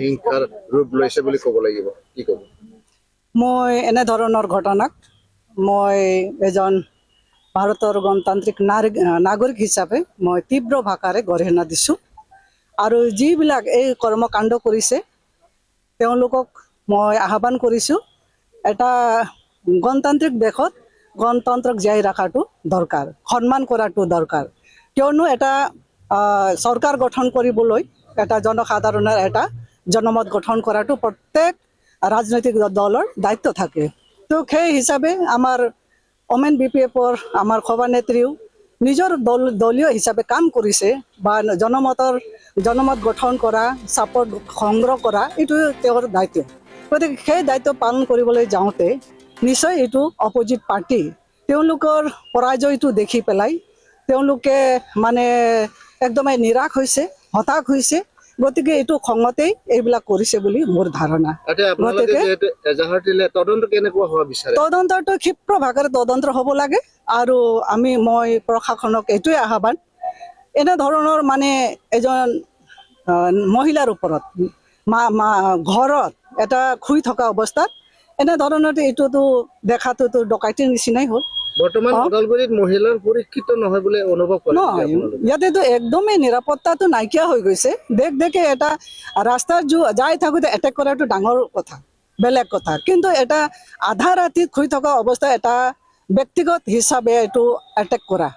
হিংসাৰ ৰূপ লৈছে বুলি ক'ব লাগিব, কি ক'ব? মই এনে ধৰণৰ ঘটনাক মই এজন ভাৰতৰ গণতান্ত্ৰিক নাগৰিক হিচাপে মই তীব্ৰ ভাষাৰে গৰিহণা দিছোঁ। আৰু যিবিলাক এই কৰ্মকাণ্ড কৰিছে তেওঁলোকক মই আহ্বান কৰিছোঁ, এটা গণতান্ত্ৰিক দেশত গণতন্ত্ৰক জীয়াই ৰখাটো দৰকাৰ, সন্মান কৰাটো দৰকাৰ। কিয়নো এটা চৰকাৰ গঠন কৰিবলৈ এটা জনসাধাৰণৰ এটা জনমত গঠন কৰাটো প্ৰত্যেক ৰাজনৈতিক দলৰ দায়িত্ব থাকে। তো সেই হিচাপে আমাৰ ওমেন BPFৰ আমাৰ সভানেত্ৰীও নিজৰ দলীয় হিচাপে কাম কৰিছে বা জনমত গঠন কৰা, ছাপোৰ্ট সংগ্ৰহ কৰা, এইটো তেওঁৰ দায়িত্ব। গতিকে সেই দায়িত্ব পালন কৰিবলৈ যাওঁতে নিশ্চয় এইটো অপজিট পাৰ্টি তেওঁলোকৰ পৰাজয়টো দেখি পেলাই তেওঁলোকে মানে একদমেই নিৰাশ হৈছে, হতাশ হৈছে। গতিকে এইটো খঙতেই এইবিলাক কৰিছে বুলি মোৰ ধাৰণা। তদন্তটো ক্ষিপ্ৰ ভাগেৰে তদন্ত হ'ব লাগে। আৰু মই প্ৰশাসনক এইটোৱে আহ্বান, এনেধৰণৰ মানে এজন মহিলাৰ ওপৰত ঘৰত এটা শুই থকা অৱস্থাত এনেধৰণৰ এইটোতো দেখাটোতো ডকাইতিৰ নিচিনাই হ'ল। বৰ্তমান ওদালগুৰিত মহিলাৰ সুৰক্ষিত নহয় বুলি অনুভৱ কৰে নহয়, ইয়াতেতো একদমেই নিৰাপত্তাটো নাইকিয়া হৈ গৈছে। দেখে এটা ৰাস্তাত যাই থাকোঁতে এটেক কৰাটো ডাঙৰ কথা, বেলেগ কথা। কিন্তু এটা আধা ৰাতিত শুই থকা অৱস্থাত এটা ব্যক্তিগত হিচাপে এইটো এটেক কৰা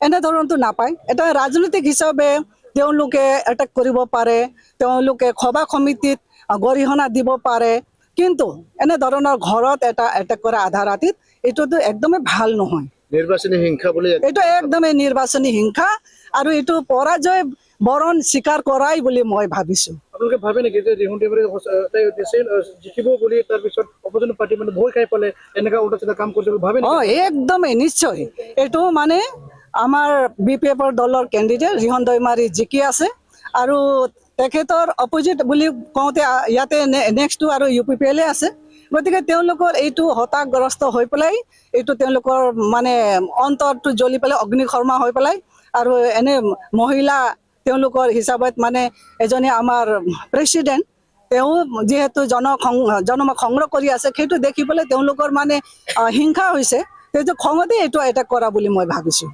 এনেধৰণটো নাপায়। এটা ৰাজনৈতিক হিচাপে তেওঁলোকে এটেক কৰিব পাৰে, তেওঁলোকে সভা সমিতিত গৰিহণা দিব পাৰে, কিন্তু এনেধৰণৰ ঘৰত এটা এটেক কৰা আধা ৰাতিত এইটোতো একদমেই ভাল নহয়। নিৰ্বাচনী হিংসা বুলি এইটো একদমেই নিৰ্বাচনী হিংসা আৰু এইটো পৰাজয় বৰণ স্বীকাৰ কৰাই বুলি মই ভাবিছোঁ। আপোনালোকে ভাবে নেকি যে জিকিব বুলি তাৰপিছত অপোজিচন পাৰ্টি মানে ভয় খাই পেলাই এনেকুৱা উল্টা চিধা কাম কৰিছে ভাবে? একদমেই নিশ্চয়। এইটো মানে আমাৰ BPFৰ দলৰ কেণ্ডিডেট ৰিহন দৈমাৰী জিকি আছে আৰু তেখেতৰ অপজিট বুলি কওঁতে ইয়াতে নেক্সটটো আৰু UPPL আছে। গতিকে তেওঁলোকৰ এইটো হতাশগ্ৰস্ত হৈ পেলাই এইটো তেওঁলোকৰ মানে অন্তৰটো জ্বলি পেলাই অগ্নিশৰ্মা হৈ পেলাই আৰু এনে মহিলা তেওঁলোকৰ হিচাপত মানে এজনী আমাৰ প্ৰেচিডেণ্ট তেওঁ যিহেতু জনমত সংগ্ৰহ কৰি আছে, সেইটো দেখি পেলাই তেওঁলোকৰ মানে হিংসা হৈছে। সেইটো খঙতে এইটো এটেক কৰা বুলি মই ভাবিছোঁ।